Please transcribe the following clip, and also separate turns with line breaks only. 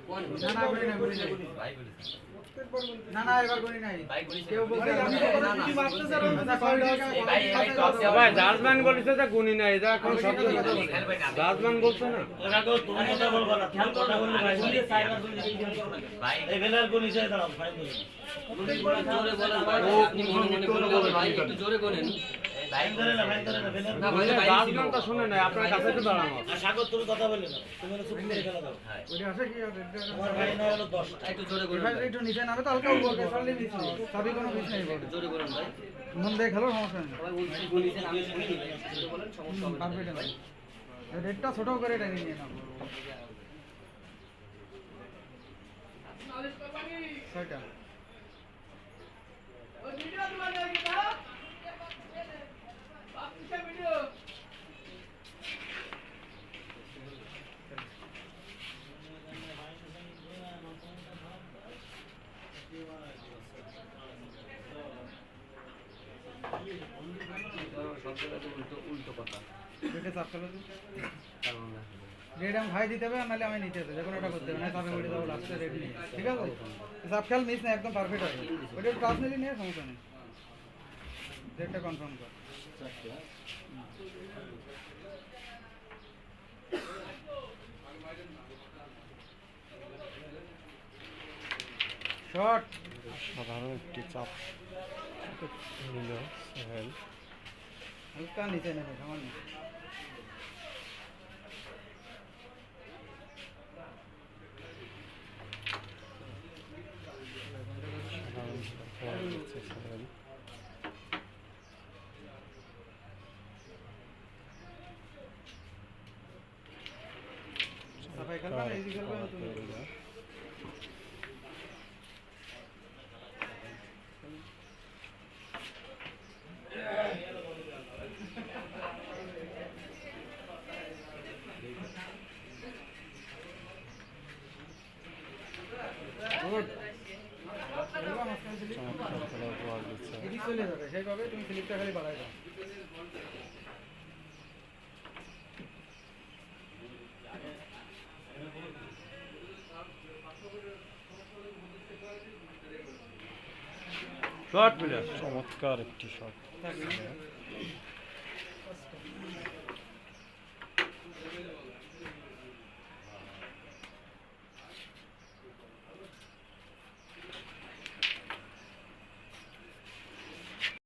না না গুনি না গুনি না ভাই বলেছে না না এবার গুনি নাই ভাই বলেছে কেউ বলছে আমি তো না না মারতে স্যার
ভাই জাজমান বলেছে যে গুনি নাই এটা কোন শব্দ জাজমান বলছে না
ওরা তো তুমি কথা বলবা না তুমি কথা বললে ভাই বলি সাইবার বলি ভাই এই বেলার গুনি যায় দাঁড়াও ভাই বলি
জোরে বলেন ভাই আপনি মনে মনে করে বলেন ভাই একটু জোরে বলেন ভাই ধরে না বেলার না ভাই
জাজমানটা শুনে নাই আপনার কাছে তো দাঁড়ানো
আর সাগর তুমি কথা বললে না তুমি চুপ করে খেলা দাও
ওটা আছে কি
তোমার ভাই না হলো 10
একটু জোরে বলেন ভাই একটু নিচে নামে তো হালকা উপরে সামনে নিচে সবই কোনো বিষ নাই বলে জোরে বলেন ভাই মন দিয়ে খেলো সমস্যা নেই ভাই বলছি গুনিছেন আমি শুনি ভাই জোরে বলেন সমস্যা হবে পারফেক্ট ভাই রেটটা ছোট করে টেনে নিয়ে নাও ছয়টা ও ভিডিও তোমার লাগে না বাপসা ভিডিও উল্টো কথা রেটে চাপ চলো রেট আমি ভাই দিতে হবে নাহলে আমি নিতে হবে যে কোনো একটা করতে হবে না চাপে উঠে যাবো লাস্টে রেট নিয়ে ঠিক আছে চাপ খেয়াল মিস না একদম পারফেক্ট হবে ওটা ক্লাস নিলে নিয়ে সমস্যা নেই রেটটা কনফার্ম কর শর্ট
সাধারণ একটি চাপ নিল সোহেল
হালকা নিচে নেবে সামান্য
সোহেল
সাফাই খেলবা না ইজি খেলবা না তুমি গুড খেলবা মাঝখানে স্লিপ
খেলা উপহার দিচ্ছে
এদিক চলে যাবে সেইভাবে তুমি স্লিপটা খালি বাড়াই দাও
শট প্লেয়ার চমৎকার একটি শট